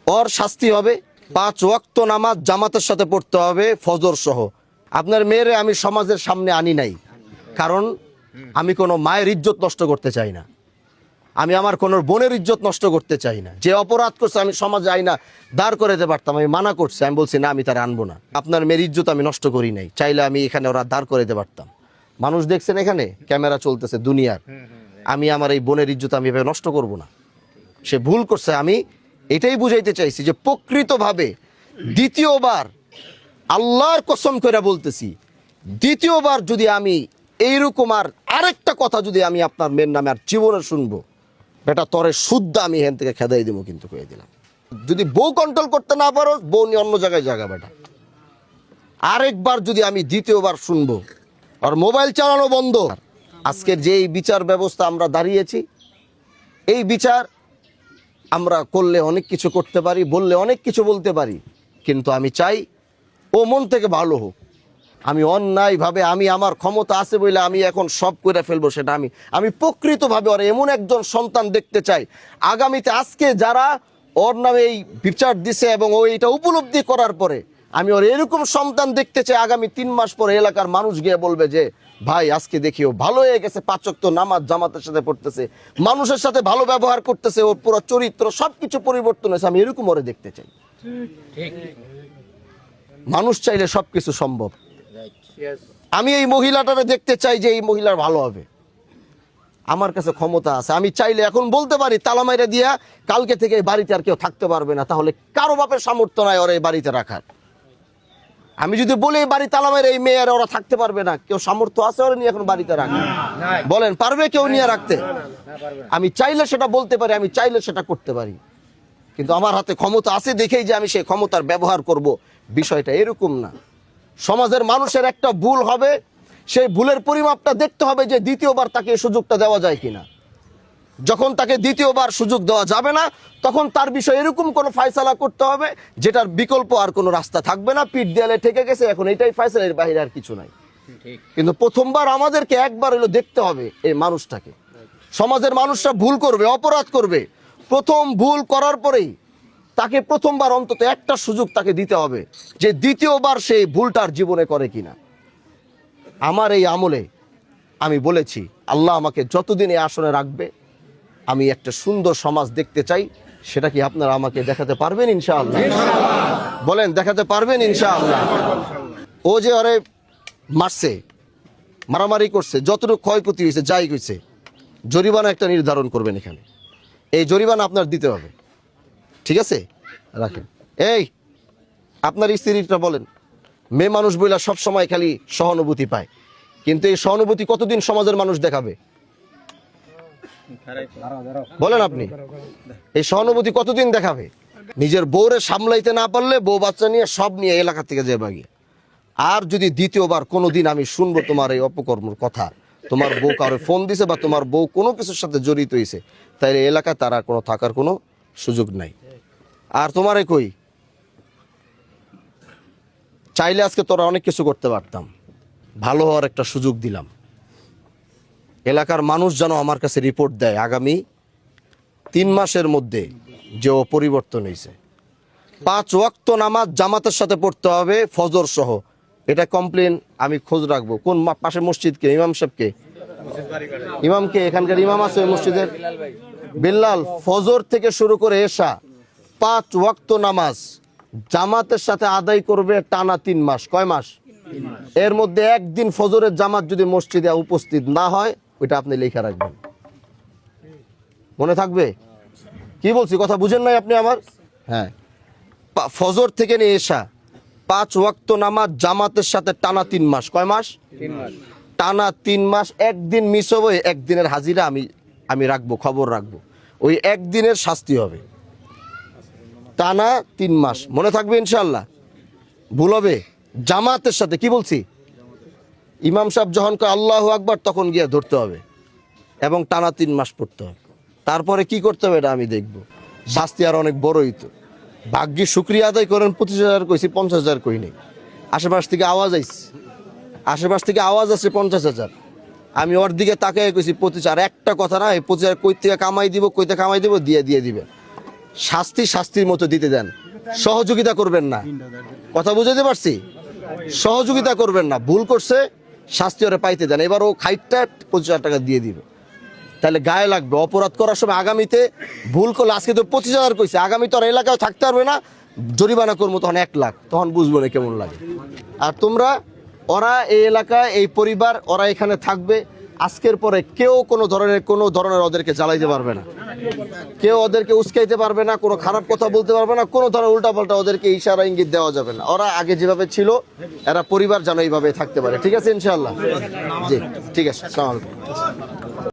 ওর শাস্তি হবে 5 ওয়াক্ত নামাজ জামাতের সাথে পড়তে হবে ফজর সহ। আপনার মেয়েরে আমি সমাজের সামনে আনি নাই, কারণ আমি কোনো মায়ের ইজ্জত নষ্ট করতে চাই না, আমি আমার কোনো বোনের ইজ্জত নষ্ট করতে চাই না। যে অপরাধ করছে আমি সমাজে আইনা দাঁড় করে দিতে পারতাম, আমি মানা করছি, আমি বলছি না, আমি তার আনবো না। আপনার মেয়ের ইজ্জত আমি নষ্ট করি নাই, চাইলে আমি এখানে ওরা দাঁড় করে দিতে পারতাম। মানুষ দেখছেন এখানে ক্যামেরা চলতেছে দুনিয়ার, আমি আমার এই বোনের ইজ্জত আমি এভাবে নষ্ট করব না। সে ভুল করছে, আমি এটাই বুঝাইতে চাইছি যে প্রকৃতভাবে দ্বিতীয়বার আল্লাহর কসম করে বলতেছি, দ্বিতীয়বার যদি আমি এইরকম আরেকটা কথা যদি আমি আপনার মেয়ের নামে আর জীবনে শুনবো, বেটা তরে শুদ্ধ আমি এখান থেকে খেদাই দেবো। কিন্তু কয়ে দিলাম, যদি বউ কন্ট্রোল করতে না পারো, বউ নিয়ে অন্য জায়গায় জায়গা। বেটা আরেকবার যদি আমি দ্বিতীয়বার শুনবো, আর মোবাইল চালানো বন্ধ। আজকের যে এই বিচার ব্যবস্থা আমরা দাঁড়িয়েছি, এই বিচার আমরা করলে অনেক কিছু করতে পারি, বললে অনেক কিছু বলতে পারি, কিন্তু আমি চাই ও মন থেকে ভালো হোক। আমি অন্যায়ভাবে আমি আমার ক্ষমতা আছে বলে আমি এখন সব করে ফেলবো, সেটা আমি প্রকৃতভাবে ওর এমন একজন সন্তান দেখতে চাই আগামীতে। আজকে যারা ওর নামে এই বিচার দিছে এবং ও এটা উপলব্ধি করার পরে, আমি ওর এরকম সন্তান দেখতে চাই আগামী 3 মাস পরে এলাকার মানুষ গিয়ে বলবে যে ভাই আজকে দেখিও ভালো হয়ে গেছে, 5 ওয়াক্ত নামাজ জামাতের সাথে পড়তেছে, মানুষের সাথে ভালো ব্যবহার করতেছে, ওর পুরো চরিত্র সবকিছু পরিবর্তন হয়েছে। আমি এরকম ওরে দেখতে চাই। মানুষ চাইলে সবকিছু সম্ভব। আমি এই মহিলাটারে দেখতে চাই যে এই মহিলার ভালো হবে। আমার কাছে ক্ষমতা আছে, আমি চাইলে এখন বলতে পারি তালা মাইরা দিয়া কালকে থেকে এই বাড়িতে আর কেউ থাকতে পারবে না। তাহলে কারো বাপের সামর্থ্য নাই ওরা এই বাড়িতে রাখার। আমি যদি বলি এই বাড়ি তালা মাইরা এই মেয়ের ওরা থাকতে পারবে না, কেউ সামর্থ্য আছে ওরা নিয়ে এখন বাড়িতে রাখা? বলেন পারবে কেউ নিয়ে রাখতে? আমি চাইলে সেটা বলতে পারি, আমি চাইলে সেটা করতে পারি, কিন্তু আমার হাতে ক্ষমতা আছে দেখেই যে আমি সেই ক্ষমতার ব্যবহার করব, বিষয়টা এরকম না। সমাজের মানুষের একটা ভুল হবে, সেই ভুলের পরিমাপটা দেখতে হবে যে দ্বিতীয়বার তাকে সুযোগটা দেওয়া যায় কিনা। যখন তাকে দ্বিতীয়বার সুযোগ দেওয়া যাবে না, তখন তার বিষয়ে এরকম কোনো ফায়সালা করতে হবে যেটার বিকল্প আর কোনো রাস্তা থাকবে না। পিঠ দেয়ালে ঠেকে গেছে, এখন এটাই ফায়সালা, এর বাইরে আর কিছু নাই। কিন্তু প্রথমবার আমাদেরকে একবার হলো দেখতে হবে এই মানুষটাকে। সমাজের মানুষরা ভুল করবে, অপরাধ করবে, প্রথম ভুল করার পরেই তাকে প্রথমবার অন্তত একটা সুযোগ তাকে দিতে হবে যে দ্বিতীয়বার সেই ভুলটার জীবনে করে কিনা। আমার এই আমলে আমি বলেছি, আল্লাহ আমাকে যতদিন এই আসনে রাখবে, আমি একটা সুন্দর সমাজ দেখতে চাই। সেটা কি আপনারা আমাকে দেখাতে পারবেন ইনশাআল্লাহ? বলেন দেখাতে পারবেন ইনশাআল্লাহ? ও যে আরে মারছে, মারামারি করছে, যতটুকু ক্ষয়ক্ষতি হয়েছে, যাই হয়েছে, জরিমানা একটা নির্ধারণ করবেন এখানে। এই জরিমানা আপনার দিতে হবে, ঠিক আছে? রাখেন। এই আপনার স্ত্রীটা বলেন, মেয়ে মানুষ বইলা সব সময় খালি সহানুভূতি পায়, কিন্তু এই সহানুভূতি কতদিন সমাজের মানুষ দেখাবে? বলেন আপনি, এই সহানুভূতি কতদিন দেখাবে? নিজের বউরে সামলাইতে না পারলে বউ বাচ্চা নিয়ে সব নিয়ে এলাকা থেকে যে বাগিয়ে। আর যদি দ্বিতীয়বার কোনোদিন আমি শুনবো তোমার এই অপকর্মের কথা, তোমার বউ কারো ফোন দিছে বা তোমার বউ কোনো কিছুর সাথে জড়িত হয়েছে, তাইলে এলাকায় তারা কোনো থাকার কোনো সুযোগ নাই। আর তোমারে কই, চাইলে আজকে তোরা অনেক কিছু করতে পারতাম, ভালো হওয়ার একটা সুযোগ দিলাম। এলাকার মানুষ যেন আমার কাছে রিপোর্ট দেয় আগামী 3 মাসের মধ্যে যে ও পরিবর্তন হয়েছে। 5 ওয়াক্ত নামাজ জামাতের সাথে পড়তে হবে ফজর সহ, এটা কমপ্লেন আমি খোঁজ রাখবো। কোন পাশে মসজিদকে, ইমাম সাহেবকে, ইমামকে, এখানকার ইমাম আছে মসজিদের বিল্লাল, ফজর থেকে শুরু করে এশা 5 ওয়াক্ত নামাজ জামাতের সাথে আদায় করবে টানা 3 মাস। কয় মাস? এর মধ্যে একদিন ফজরের জামাত যদি মসজিদে উপস্থিত না হয়, ওইটা আপনি লেখা রাখবেন, মনে থাকবে। কি বলছি কথা বুঝেন নাই আপনি আমার? হ্যাঁ, ফজর থেকে নিয়ে এশা 5 ওয়াক্ত নামাজ জামাতের সাথে টানা 3 মাস। কয় মাস? টানা 3 মাস। একদিন মিস হবে, একদিনের হাজিরা আমি রাখবো, খবর রাখবো, ওই একদিনের শাস্তি হবে। টানা 3 মাস, মনে থাকবে ইনশাআল্লাহ। ভুল হবে জামাতের সাথে। কি বলছি? ইমাম সাহেব যখন কয় আল্লাহু আকবার, তখন গিয়ে ধরতে হবে এবং টানা 3 মাস পড়তে হবে। তারপরে কি করতে হবে এটা আমি দেখব। শাস্তি আর অনেক বড়ই তো। ভাগ্যে শুক্রিয়া আদায় করেন, 25,000 কইছি, 50,000 কই নেই। আশেপাশ থেকে আওয়াজ আইছে, আশেপাশ থেকে আওয়াজ আছে 50,000। আমি ওর দিকে তাকাই কইছি 25,000। একটা কথা না, এই 25,000 কই থেকে কামাই দিব, কইতে কামাই দিব, দিয়ে দিবেন। শাস্তি শাস্তির মতো দিতে দেন, সহযোগিতা করবেন না। কথা বুঝাতে পারছি? সহযোগিতা করবেন না, ভুল করছে শাস্তি ওরে পাইতে দেন। এবার ও খাইটটা 25,000 টাকা দিয়ে দিবে, তাহলে গায়ে লাগবে। অপরাধ করার সময় আগামীতে ভুল করলে, আজকে তো 25,000 কইছে, আগামী তো আর এলাকায় থাকতে পারবে না, জরিমানা করবো তখন 1 লাখ, তখন বুঝবো না কেমন লাগে। আর তোমরা, ওরা এই এলাকায়, এই পরিবার, ওরা এখানে থাকবে, আজকের পরে কেউ কোনো ধরনের ওদেরকে জ্বালাইতে পারবে না, কেউ ওদেরকে উস্কাইতে পারবে না, কোনো খারাপ কথা বলতে পারবে না, কোনো ধরনের উল্টাপাল্টা ওদেরকে ইশারা ইঙ্গিত দেওয়া যাবে না। ওরা আগে যেভাবে ছিল, এরা পরিবার যেন এইভাবে থাকতে পারে। ঠিক আছে ইনশাআল্লাহ? জি ঠিক আছে, আসসালামু আলাইকুম।